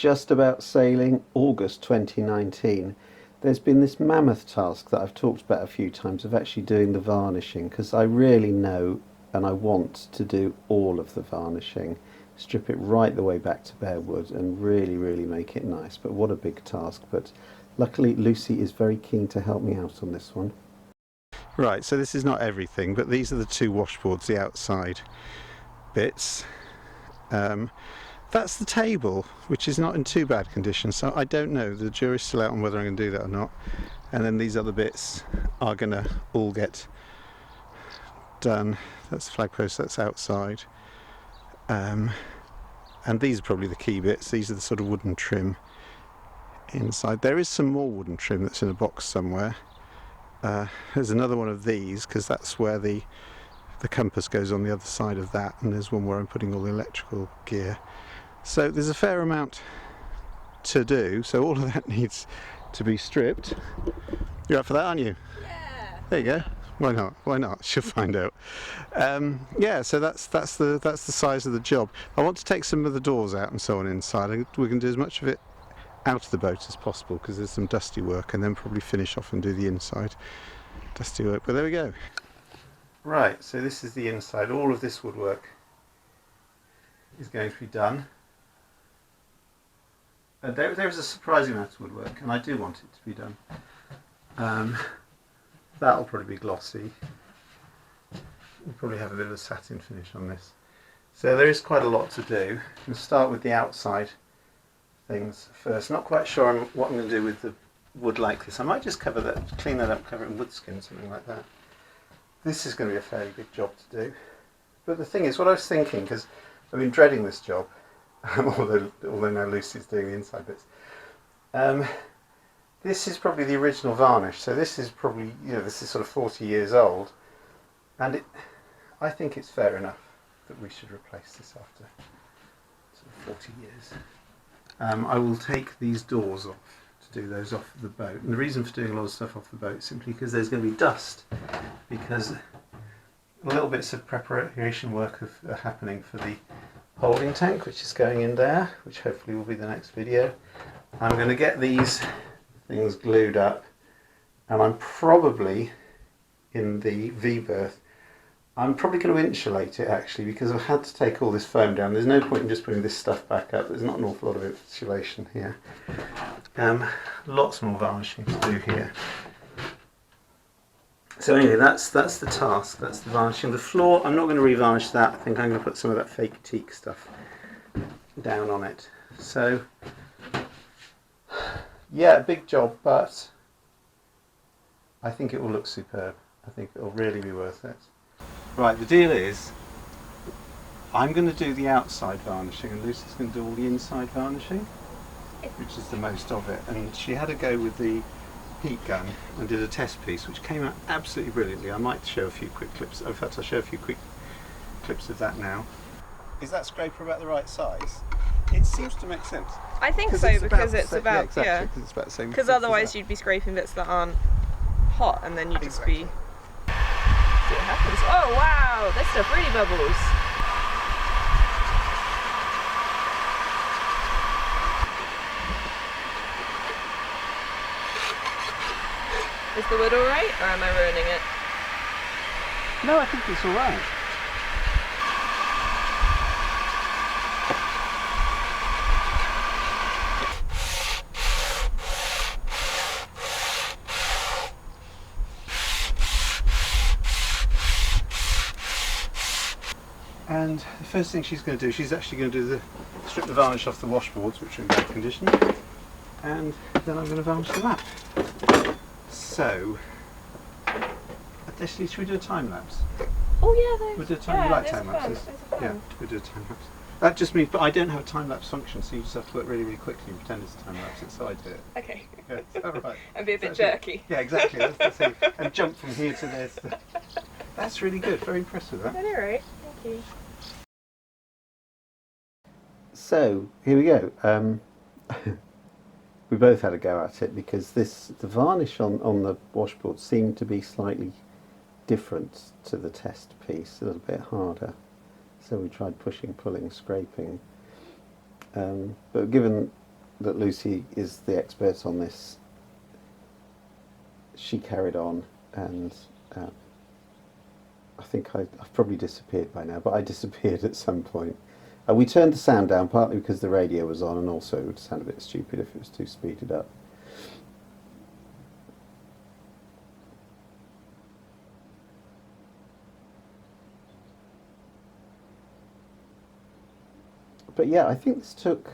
just about sailing, August 2019. There's been this mammoth task that I've talked about a few times of actually doing the varnishing, because I really know and I want to do all of the varnishing, strip it right the way back to bare wood and really make it nice. But what a big task. But luckily Lucy is very keen to help me out on this one. Right, so this is not everything, but these are the two washboards, the outside bits. That's the table, which is not in too bad condition, so I don't know, the jury's still out on whether I'm going to do that or not. And then these other bits are going to all get done. That's the flag post, that's outside. And these are probably the key bits. These are the sort of wooden trim inside. There is some more wooden trim that's in a box somewhere. There's another one of these, because that's where the compass goes on the other side of that, and there's one where I'm putting all the electrical gear. So there's a fair amount to do, so all of that needs to be stripped. You're up for that, aren't you? Yeah. There you go. Why not? Why not? She'll find out. Yeah, so that's the size of the job. I want to take some of the doors out and so on inside. We can do as much of it out of the boat as possible, because there's some dusty work, and then probably finish off and do the inside dusty work. But there we go. Right, so this is the inside. All of this woodwork is going to be done. There is a surprising amount of woodwork, and I do want it to be done. That'll probably be glossy. We'll probably have a bit of a satin finish on this. So there is quite a lot to do. We'll start with the outside things first. Not quite sure what I'm going to do with the wood like this. I might just cover that, clean that up, cover it in wood skin, something like that. This is going to be a fairly big job to do. But the thing is, what I was thinking, because I've been dreading this job, although now Lucy's doing the inside bits. This is probably the original varnish, so this is probably, this is sort of 40 years old, and I think it's fair enough that we should replace this after sort of 40 years. I will take these doors off to do those off the boat, and the reason for doing a lot of stuff off the boat is simply because there's going to be dust, because little bits of preparation work are happening for the holding tank, which is going in there, which hopefully will be the next video. I'm going to get these things glued up, and I'm probably, in the V-berth, I'm probably going to insulate it actually, because I've had to take all this foam down. There's no point in just putting this stuff back up. There's not an awful lot of insulation here. Lots more varnishing to do here. So anyway, that's the task, that's the varnishing. The floor, I'm not going to re-varnish that. I think I'm going to put some of that fake teak stuff down on it. So, yeah, a big job, but I think it will look superb. I think it will really be worth it. Right, the deal is, I'm going to do the outside varnishing, and Lucy's going to do all the inside varnishing, which is the most of it. And she had a go with the heat gun and did a test piece, which came out absolutely brilliantly. I might show a few quick clips. In fact, I'll show a few quick clips of that now. Is that scraper about the right size? It seems to make sense. I think so, because it's about, yeah, exactly, because it's about the same. because otherwise you'd be scraping bits that aren't hot, and then you'd just be. See what happens. Oh wow, this stuff really bubbles. Is the wood alright, or am I ruining it? No, I think it's alright. And the first thing she's going to do, she's actually going to do strip the varnish off the washboards, which are in bad condition, and then I'm going to varnish them up. So, actually, should we do a time lapse? Oh yeah, We'll do a time. You like time lapses? Yeah, we'll do a time lapse. That just means, but I don't have a time lapse function, so you just have to work really quickly and pretend it's a time lapse. So I do it. Okay. Yeah, is that right? And be a bit jerky. Yeah, exactly. That's the thing. And jump from here to there. That's really good. Very impressed with that. All right. Thank you. So here we go. We both had a go at it, because the varnish on the washboard seemed to be slightly different to the test piece, a little bit harder. So we tried pushing, pulling, scraping. But given that Lucy is the expert on this, she carried on, and I think I've probably disappeared by now, but I disappeared at some point. We turned the sound down partly because the radio was on, and also it would sound a bit stupid if it was too speeded up. But yeah, I think this took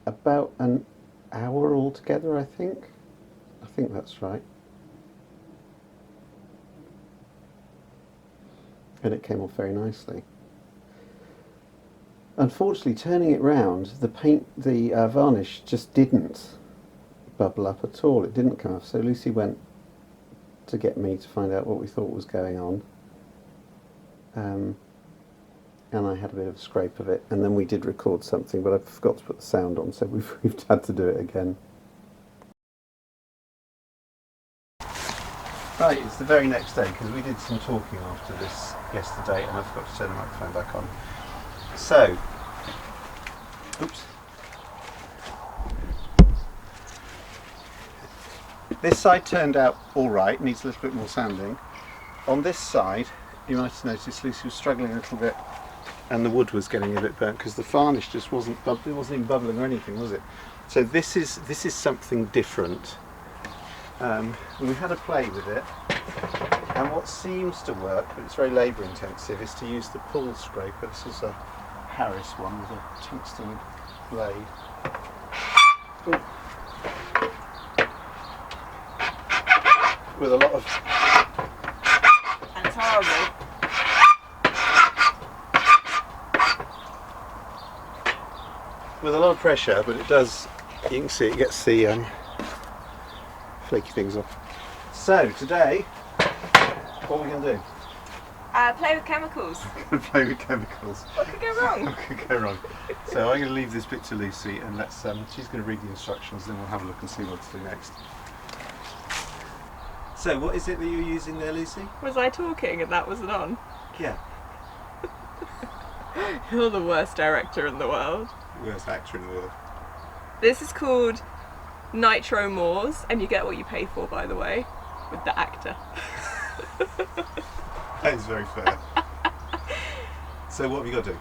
about an hour altogether, I think. I think that's right. And it came off very nicely. Unfortunately, turning it round, the varnish just didn't bubble up at all. It didn't come off. So Lucy went to get me to find out what we thought was going on. And I had a bit of a scrape of it, and then we did record something, but I forgot to put the sound on, so we've had to do it again. Right, it's the very next day, because we did some talking after this yesterday, and I forgot to turn the microphone back on. So, oops. This side turned out alright, needs a little bit more sanding. On this side, you might have noticed Lucy was struggling a little bit, and the wood was getting a bit burnt because the varnish just wasn't even bubbling or anything, was it? So this is something different. We had a play with it, and what seems to work, but it's very labour intensive, is to use the pull scraper. This is a Harris one with a tungsten blade. Ooh. With a lot of... And it's horrible. With a lot of pressure, but it does, you can see it gets the flaky things off. So today, what are we going to do? Play with chemicals. We're going to play with chemicals. What could go wrong? What could go wrong? So I'm going to leave this bit to Lucy, and she's going to read the instructions, then we'll have a look and see what to do next. So what is it that you're using there, Lucy? Was I talking and that wasn't on? Yeah. You're the worst director in the world. Worst actor in the world. This is called Nitro Moors, and you get what you pay for, by the way, with the actor. That is very fair. So what have you got to do?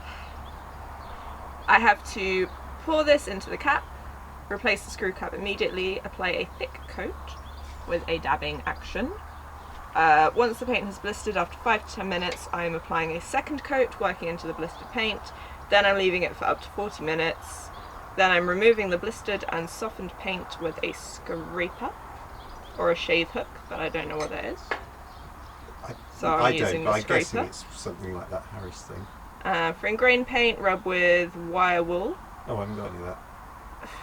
I have to pour this into the cap, replace the screw cap immediately, apply a thick coat with a dabbing action. Once the paint has blistered after 5 to 10 minutes, I'm applying a second coat, working into the blistered paint. Then I'm leaving it for up to 40 minutes. Then I'm removing the blistered and softened paint with a scraper or a shave hook, but I don't know what that is. So I'm using the scraper. I'm guessing it's something like that Harris thing. For ingrained paint, rub with wire wool. Oh, I haven't got any of that.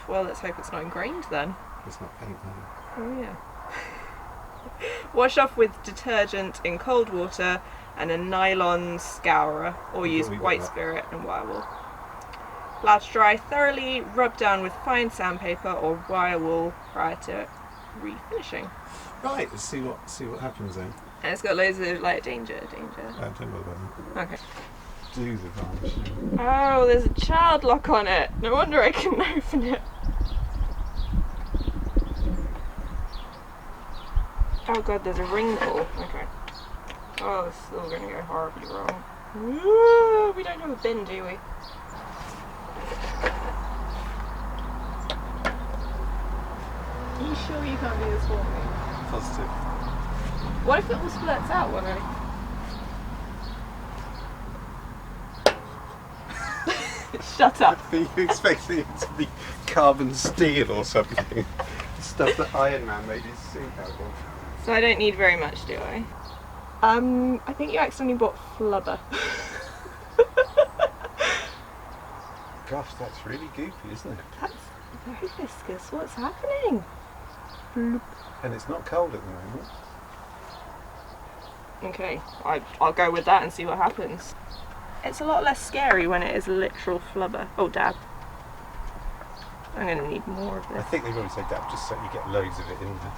Well, let's hope it's not ingrained then. It's not paint, no. Oh yeah. Wash off with detergent in cold water and a nylon scourer, or use white spirit and wire wool. Allow to dry thoroughly, rub down with fine sandpaper or wire wool prior to refinishing. Right, let's see what happens then. And it's got loads of like danger. Don't worry about that. Okay. Do the varnishing. Oh, there's a child lock on it. No wonder I can open it. Oh god, there's a ring pull. Okay. Oh, this is all going to go horribly wrong. Ooh, we don't have a bin, do we? Are you sure you can't do this for me? Positive. What if it all splurts out when I... Shut up. Are you expecting it to be carbon steel or something? Stuff that Iron Man made his suit out of. So I don't need very much, do I? I think you accidentally bought flubber. Gosh, that's really goofy, isn't it? That's very viscous. What's happening? Bloop. And it's not cold at the moment. Okay, I'll go with that and see what happens. It's a lot less scary when it is literal flubber. Oh, dab. I'm going to need more of I this. think they probably say dab just so you get loads of it in there.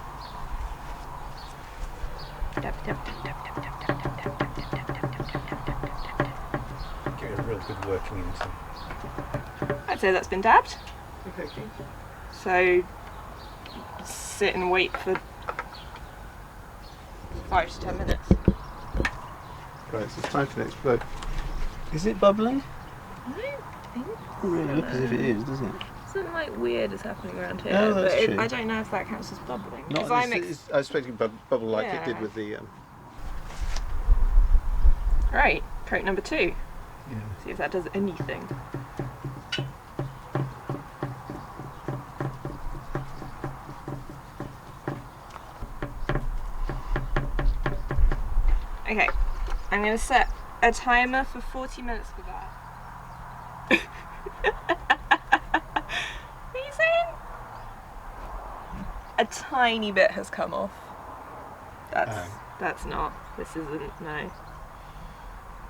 Dab, dab, dab, dab, dab, dab, dab, dab, dab, dab, dab, dab, dab, dab, dab, dab. Give it a real good working into. I'd say that's been dabbed. Okay. So sit and wait for 5 to 10 minutes. Right, so it's time for the next blow. Is it bubbling? I don't think It doesn't really look as if it is, does it? something like weird is happening around here. Oh, that's but true. I don't know if that counts as bubbling. Not 'Cause I I was expecting bubble like it did Yeah. with the. Right, coat number 2. Yeah. See if that does anything. Okay, I'm going to set a timer for 40 minutes for that. What are you saying? A tiny bit has come off. That's not. This isn't. No.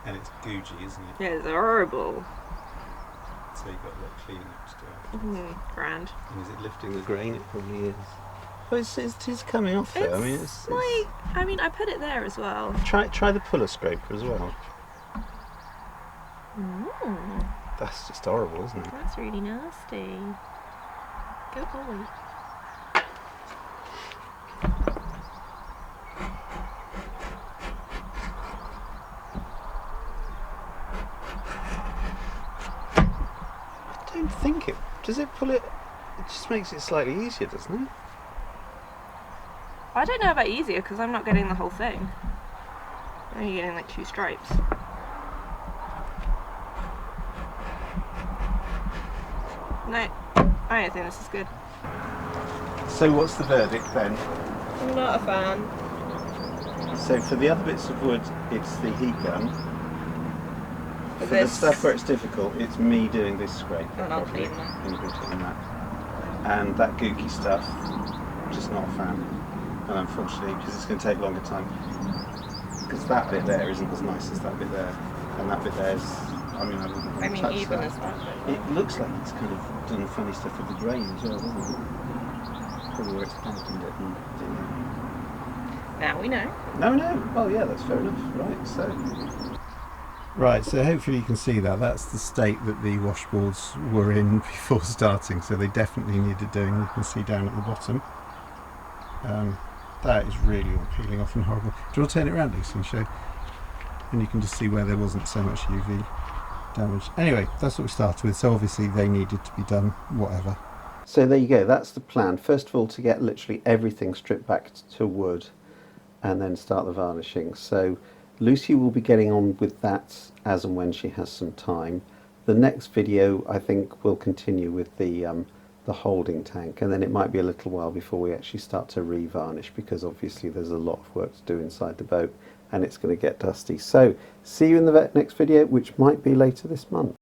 And it's googey, isn't it? Yeah, it's horrible. So you've got a lot of cleaning up to do. Grand. And is it lifting the grain? It probably is. But it's coming off though. I mean, it's like. I mean, I put it there as well. Try the puller scraper as well. Mm, That's just horrible, isn't it? that's really nasty. Good boy. I don't think it. Does it pull it? It just makes it slightly easier, doesn't it? I don't know about easier because I'm not getting the whole thing. I'm only getting like 2 stripes. No, I don't think this is good. So what's the verdict then? I'm not a fan. So for the other bits of wood, it's the heat gun. For the this stuff where it's difficult, it's me doing this scrape. And I'll properly, clean that. and you can clean that. And that gooky stuff, just not a fan. And unfortunately, because it's going to take longer time. Because that bit there isn't as nice as that bit there. And that bit there's, I mean, I wouldn't want to touch even that. as that bit. It looks like it's kind of done funny stuff with the grain as well, doesn't it? Probably where it's dampened it and doing it. Now we know. No. Well, yeah, that's fair enough. Right, so. Right, so hopefully you can see that. That's the state that the washboards were in before starting, so they definitely needed doing. You can see down at the bottom. That is really all peeling off and horrible. Do you want to turn it around, Lucy, and show? And you can just see where there wasn't so much UV damage. Anyway, that's what we started with, so obviously they needed to be done, whatever. So there you go, that's the plan. First of all, to get literally everything stripped back to wood and then start the varnishing. So Lucy will be getting on with that as and when she has some time. The next video, I think, will continue with the holding tank, and then it might be a little while before we actually start to re-varnish, because obviously there's a lot of work to do inside the boat and it's going to get dusty. So see you in the next video, which might be later this month.